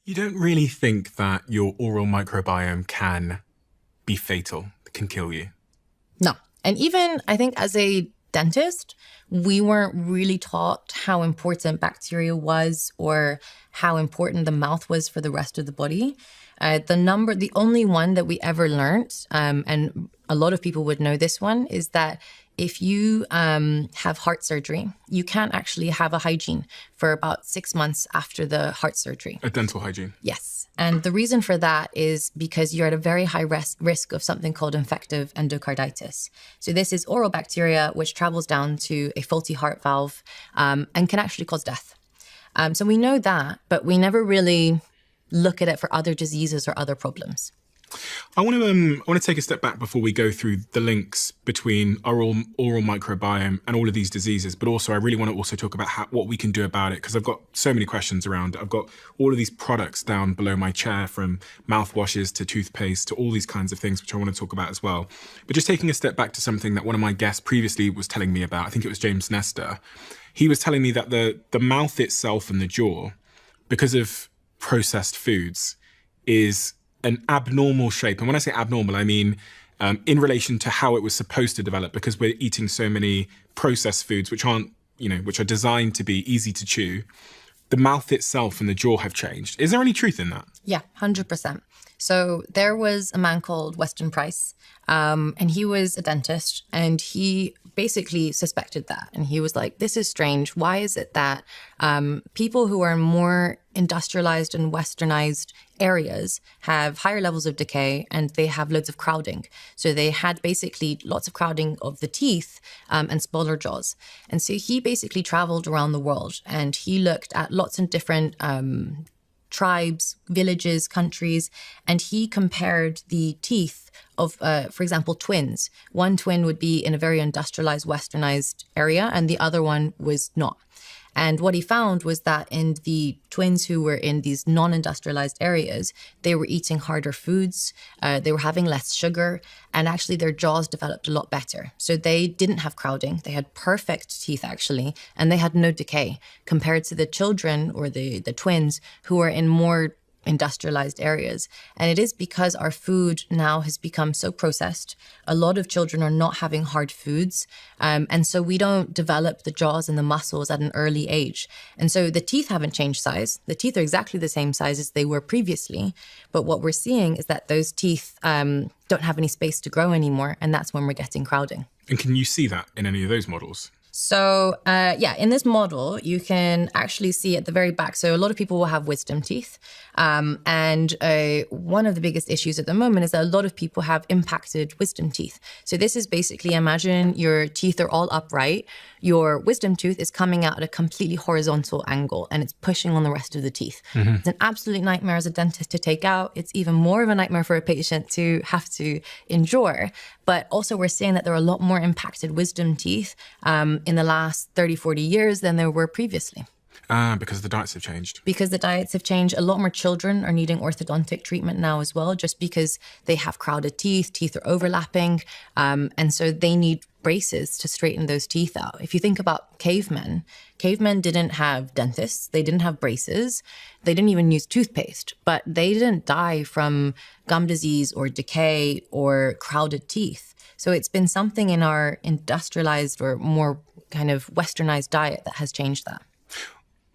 You don't really think that your oral microbiome can be fatal, can kill you? No. And even, I think, as a dentist, we weren't really taught how important bacteria was or how important the mouth was for the rest of the body. The only one that we ever learned, and a lot of people would know this one, is that if you have heart surgery, you can't actually have a hygiene for about 6 months after the heart surgery. A dental hygiene? Yes. And the reason for that is because you're at a very high risk of something called infective endocarditis. So this is oral bacteria which travels down to a faulty heart valve and can actually cause death. So we know that, but we never really look at it for other diseases or other problems. I want to take a step back before we go through the links between our oral microbiome and all of these diseases, but also I really want to also talk about what we can do about it, because I've got so many questions around it. I've got all of these products down below my chair, from mouthwashes to toothpaste to all these kinds of things, which I want to talk about as well. But just taking a step back to something that one of my guests previously was telling me about, I think it was James Nestor. He was telling me that the mouth itself and the jaw, because of processed foods, is an abnormal shape. And when I say abnormal, I mean in relation to how it was supposed to develop, because we're eating so many processed foods which aren't, which are designed to be easy to chew. The mouth itself and the jaw have changed. Is there any truth in that? Yeah, 100%. So there was a man called Weston Price, and he was a dentist, and he basically suspected that. And he was like, this is strange. Why is it that people who are in more industrialized and westernized areas have higher levels of decay and they have loads of crowding? So they had basically lots of crowding of the teeth and smaller jaws. And so he basically traveled around the world and he looked at lots of different tribes, villages, countries, and he compared the teeth of, for example, twins. One twin would be in a very industrialized, westernized area, and the other one was not. And what he found was that in the twins who were in these non-industrialized areas, they were eating harder foods, they were having less sugar, and actually their jaws developed a lot better. So they didn't have crowding, they had perfect teeth actually, and they had no decay compared to the children or the twins who were in more industrialized areas. And it is because our food now has become so processed. A lot of children are not having hard foods. And so we don't develop the jaws and the muscles at an early age. And so the teeth haven't changed size. The teeth are exactly the same size as they were previously. But what we're seeing is that those teeth don't have any space to grow anymore. And that's when we're getting crowding. And can you see that in any of those models? So in this model, you can actually see at the very back. So a lot of people will have wisdom teeth. And one of the biggest issues at the moment is that a lot of people have impacted wisdom teeth. So this is basically, imagine your teeth are all upright. Your wisdom tooth is coming out at a completely horizontal angle and it's pushing on the rest of the teeth. Mm-hmm. It's an absolute nightmare as a dentist to take out. It's even more of a nightmare for a patient to have to endure. But also we're seeing that there are a lot more impacted wisdom teeth in the last 30, 40 years than there were previously. Because the diets have changed. Because the diets have changed. A lot more children are needing orthodontic treatment now as well, just because they have crowded teeth are overlapping. And so they need braces to straighten those teeth out. If you think about cavemen didn't have dentists. They didn't have braces. They didn't even use toothpaste, but they didn't die from gum disease or decay or crowded teeth. So it's been something in our industrialized or more kind of westernized diet that has changed that.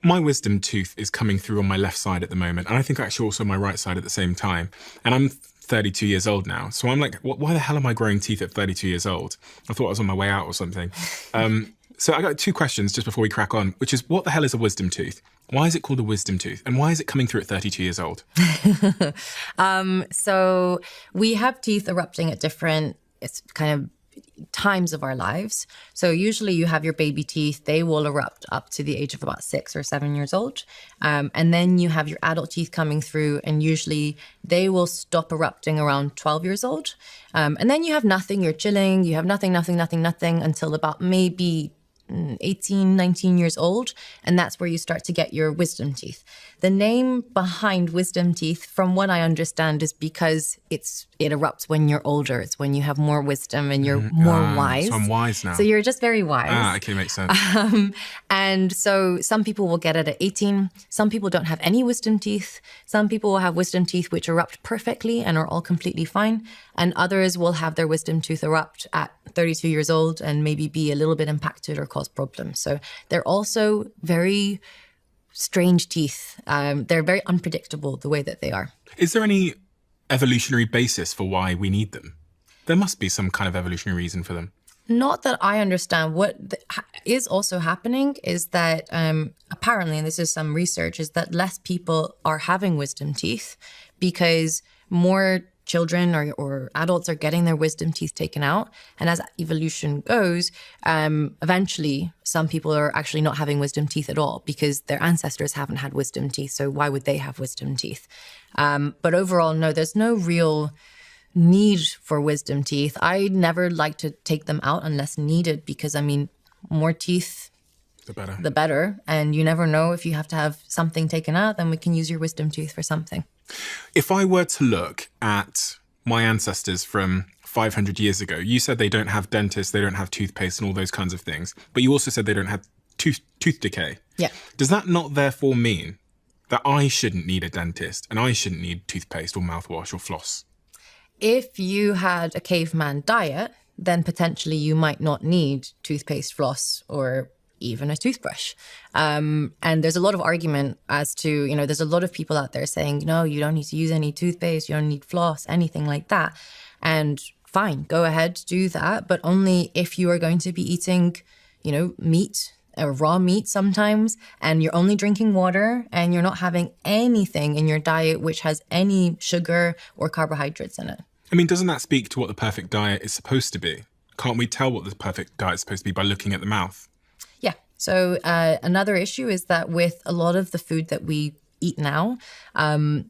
My wisdom tooth is coming through on my left side at the moment, and I think actually also my right side at the same time. And I'm 32 years old now, so I'm like, why the hell am I growing teeth at 32 years old? I thought I was on my way out or something. So I got two questions just before we crack on, which is, what the hell is a wisdom tooth? Why is it called a wisdom tooth? And why is it coming through at 32 years old? So we have teeth erupting at different kind of times of our lives. So usually you have your baby teeth, they will erupt up to the age of about 6 or 7 years old. And then you have your adult teeth coming through, and usually they will stop erupting around 12 years old. And then you have nothing, you're chilling, you have nothing until about maybe 18, 19 years old, and that's where you start to get your wisdom teeth. The name behind wisdom teeth, from what I understand, is because it erupts when you're older. It's when you have more wisdom and you're more wise. So I'm wise now. So you're just very wise. Okay, makes sense. And so some people will get it at 18. Some people don't have any wisdom teeth. Some people will have wisdom teeth which erupt perfectly and are all completely fine. And others will have their wisdom tooth erupt at 32 years old and maybe be a little bit impacted or cause problems. So they're also very strange teeth. They're very unpredictable the way that they are. Is there any evolutionary basis for why we need them? There must be some kind of evolutionary reason for them. Not that I understand. What is also happening is that apparently, and this is some research, is that less people are having wisdom teeth because more children or adults are getting their wisdom teeth taken out. And as evolution goes, eventually some people are actually not having wisdom teeth at all because their ancestors haven't had wisdom teeth. So why would they have wisdom teeth? But overall, no, there's no real need for wisdom teeth. I never like to take them out unless needed because, I mean, more teeth, the better. And you never know, if you have to have something taken out, then we can use your wisdom tooth for something. If I were to look at my ancestors from 500 years ago, you said they don't have dentists, they don't have toothpaste and all those kinds of things, but you also said they don't have tooth decay. Yeah. Does that not therefore mean that I shouldn't need a dentist and I shouldn't need toothpaste or mouthwash or floss? If you had a caveman diet, then potentially you might not need toothpaste, floss, or even a toothbrush. And there's a lot of argument as to, there's a lot of people out there saying, no, you don't need to use any toothpaste, you don't need floss, anything like that. And fine, go ahead, do that, but only if you are going to be eating, meat, or raw meat sometimes, and you're only drinking water and you're not having anything in your diet which has any sugar or carbohydrates in it. I mean, doesn't that speak to what the perfect diet is supposed to be? Can't we tell what the perfect diet is supposed to be by looking at the mouth? Yeah. So another issue is that with a lot of the food that we eat now,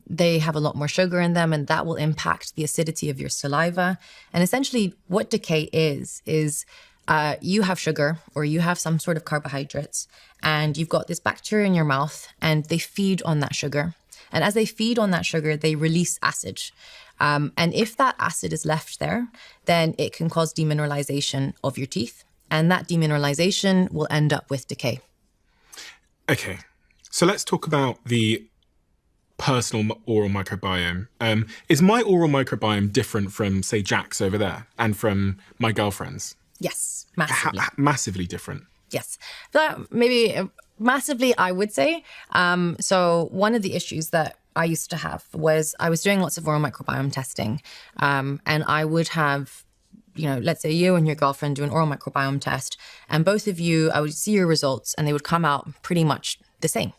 they have a lot more sugar in them, and that will impact the acidity of your saliva. And essentially what decay is you have sugar or you have some sort of carbohydrates, and you've got this bacteria in your mouth, and they feed on that sugar. And as they feed on that sugar, they release acid. And if that acid is left there, then it can cause demineralization of your teeth. And that demineralization will end up with decay. Okay, so let's talk about the personal oral microbiome. Is my oral microbiome different from, say, Jack's over there and from my girlfriend's? Yes, massively. Massively different. Yes, that maybe massively, I would say. So one of the issues that I used to have was I was doing lots of oral microbiome testing, and I would have, let's say you and your girlfriend do an oral microbiome test, and both of you, I would see your results and they would come out pretty much the same.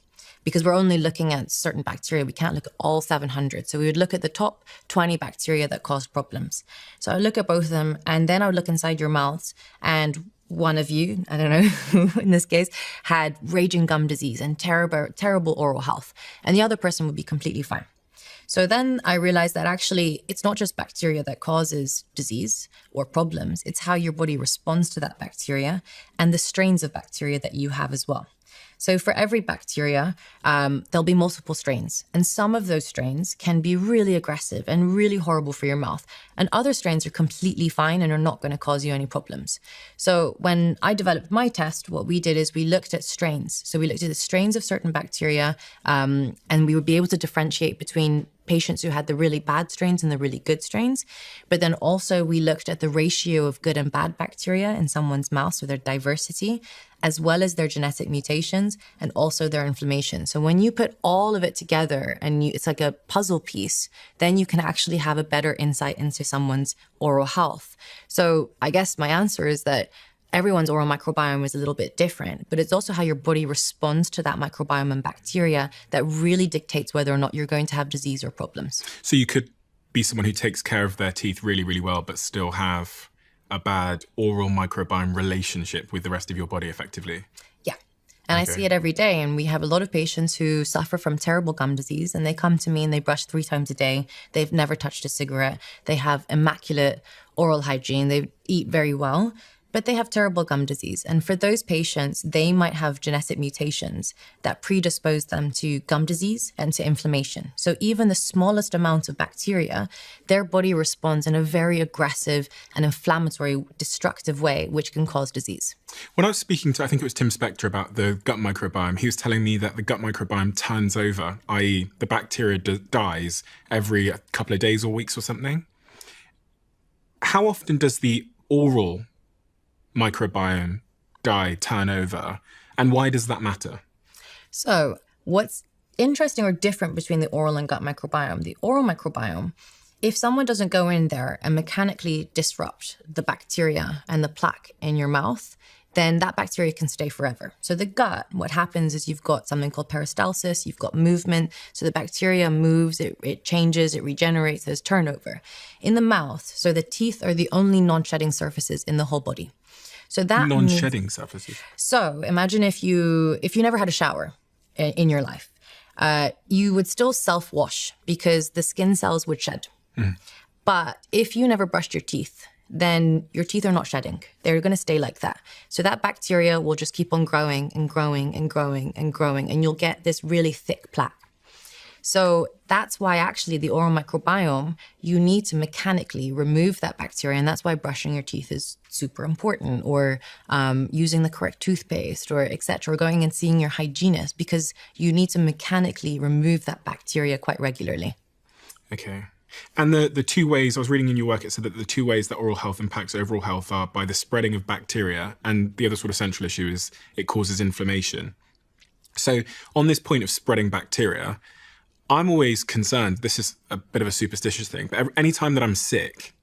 Because we're only looking at certain bacteria. We can't look at all 700. So we would look at the top 20 bacteria that caused problems. So I would look at both of them, and then I would look inside your mouths, and one of you, I don't know who in this case, had raging gum disease and terrible oral health. And the other person would be completely fine. So then I realized that actually it's not just bacteria that causes disease or problems. It's how your body responds to that bacteria and the strains of bacteria that you have as well. So for every bacteria, there'll be multiple strains. And some of those strains can be really aggressive and really horrible for your mouth. And other strains are completely fine and are not going to cause you any problems. So when I developed my test, what we did is we looked at strains. So we looked at the strains of certain bacteria, and we would be able to differentiate between patients who had the really bad strains and the really good strains. But then also we looked at the ratio of good and bad bacteria in someone's mouth, so their diversity, as well as their genetic mutations and also their inflammation. So when you put all of it together and it's like a puzzle piece, then you can actually have a better insight into someone's oral health. So I guess my answer is that everyone's oral microbiome is a little bit different, but it's also how your body responds to that microbiome and bacteria that really dictates whether or not you're going to have disease or problems. So you could be someone who takes care of their teeth really, really well, but still have a bad oral microbiome relationship with the rest of your body effectively. Yeah. And okay. I see it every day. And we have a lot of patients who suffer from terrible gum disease, and they come to me and they brush 3 times a day. They've never touched a cigarette. They have immaculate oral hygiene. They eat very well. but they have terrible gum disease. And for those patients, they might have genetic mutations that predispose them to gum disease and to inflammation. So even the smallest amount of bacteria, their body responds in a very aggressive and inflammatory, destructive way, which can cause disease. When I was speaking to, I think it was Tim Spector about the gut microbiome, he was telling me that the gut microbiome turns over, i.e. the bacteria dies every couple of days or weeks or something. How often does the oral microbiome turn over, and why does that matter? So what's interesting or different between the oral and gut microbiome, the oral microbiome, if someone doesn't go in there and mechanically disrupt the bacteria and the plaque in your mouth, then that bacteria can stay forever. So the gut, what happens is you've got something called peristalsis, you've got movement, so the bacteria moves, it changes, it regenerates, there's turnover. In the mouth, so the teeth are the only non-shedding surfaces in the whole body. So that non-shedding surfaces. So imagine if you never had a shower in your life, you would still self-wash because the skin cells would shed. But if you never brushed your teeth, then your teeth are not shedding. They're going to stay like that. So that bacteria will just keep on growing and growing and growing and growing, and you'll get this really thick plaque. So that's why actually the oral microbiome, you need to mechanically remove that bacteria. And that's why brushing your teeth is super important, or using the correct toothpaste, or et cetera, or going and seeing your hygienist, because you need to mechanically remove that bacteria quite regularly. Okay. And the two ways, I was reading in your work, it said that the two ways that oral health impacts overall health are by the spreading of bacteria, and the other sort of central issue is it causes inflammation. So on this point of spreading bacteria, I'm always concerned, this is a bit of a superstitious thing, but any time that I'm sick,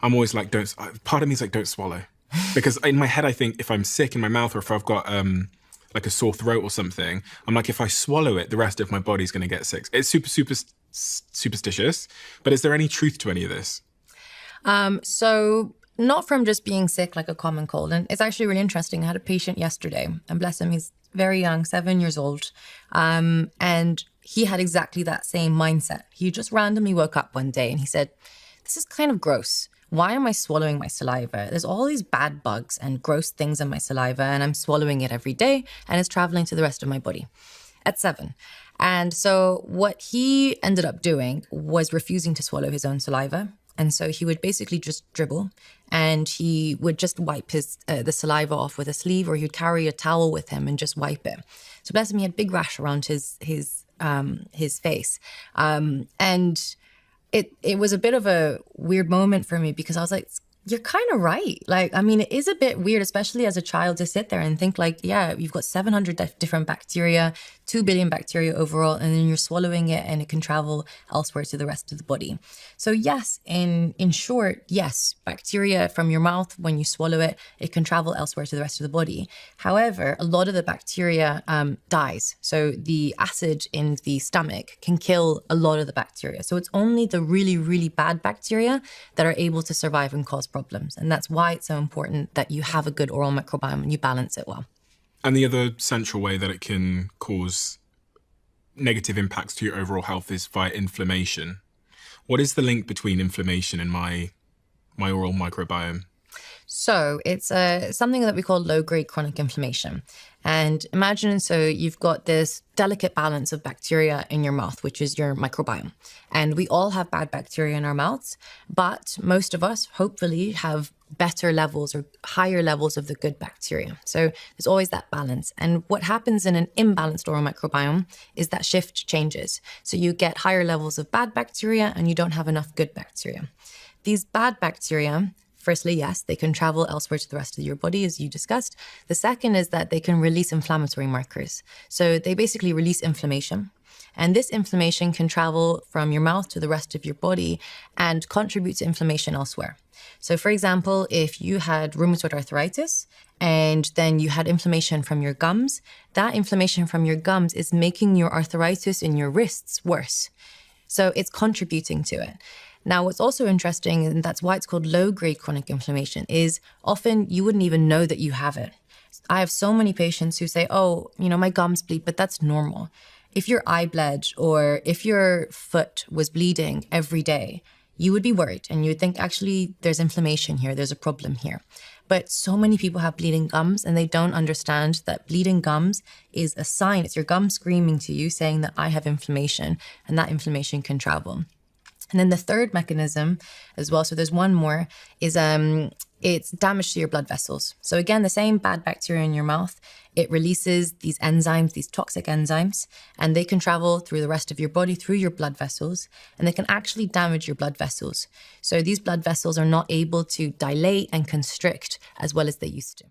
I'm always like, part of me is like, don't swallow. Because in my head, I think if I'm sick in my mouth, or if I've got like a sore throat or something, I'm like, if I swallow it, the rest of my body's going to get sick. It's super superstitious, but is there any truth to any of this? So not from just being sick like a common cold. And it's actually really interesting. I had a patient yesterday, and bless him, he's very young, 7 years old. And he had exactly that same mindset. He just randomly woke up one day and he said, this is kind of gross. Why am I swallowing my saliva? There's all these bad bugs and gross things in my saliva, and I'm swallowing it every day, and it's traveling to the rest of my body at 7. And so what he ended up doing was refusing to swallow his own saliva. And so he would basically just dribble, and he would just wipe the saliva off with a sleeve, or he'd carry a towel with him and just wipe it. So bless him, he had big rash around his face. And it was a bit of a weird moment for me, because I was like, you're kind of right. Like, I mean, it is a bit weird, especially as a child, to sit there and think like, yeah, you've got 700 different bacteria, 2 billion bacteria overall, and then you're swallowing it and it can travel elsewhere to the rest of the body. So yes, in short, yes, bacteria from your mouth, when you swallow it, it can travel elsewhere to the rest of the body. However, a lot of the bacteria dies. So the acid in the stomach can kill a lot of the bacteria. So it's only the really, really bad bacteria that are able to survive and cause problems. And that's why it's so important that you have a good oral microbiome and you balance it well. And the other central way that it can cause negative impacts to your overall health is via inflammation. What is the link between inflammation and my oral microbiome? So it's something that we call low-grade chronic inflammation. And imagine, so you've got this delicate balance of bacteria in your mouth, which is your microbiome. And we all have bad bacteria in our mouths, but most of us hopefully have better levels or higher levels of the good bacteria. So there's always that balance. And what happens in an imbalanced oral microbiome is that shift changes. So you get higher levels of bad bacteria and you don't have enough good bacteria. These bad bacteria, firstly, yes, they can travel elsewhere to the rest of your body, as you discussed. The second is that they can release inflammatory markers. So they basically release inflammation. And this inflammation can travel from your mouth to the rest of your body and contribute to inflammation elsewhere. So for example, if you had rheumatoid arthritis and then you had inflammation from your gums, that inflammation from your gums is making your arthritis in your wrists worse. So it's contributing to it. Now, what's also interesting, and that's why it's called low-grade chronic inflammation, is often you wouldn't even know that you have it. I have so many patients who say, oh, my gums bleed, but that's normal. If your eye bled or if your foot was bleeding every day, you would be worried and you would think, actually, there's inflammation here, there's a problem here. But so many people have bleeding gums and they don't understand that bleeding gums is a sign. It's your gum screaming to you saying that I have inflammation, and that inflammation can travel. And then the third mechanism as well, so there's one more, is it's damage to your blood vessels. So again, the same bad bacteria in your mouth, it releases these enzymes, these toxic enzymes, and they can travel through the rest of your body, through your blood vessels, and they can actually damage your blood vessels. So these blood vessels are not able to dilate and constrict as well as they used to.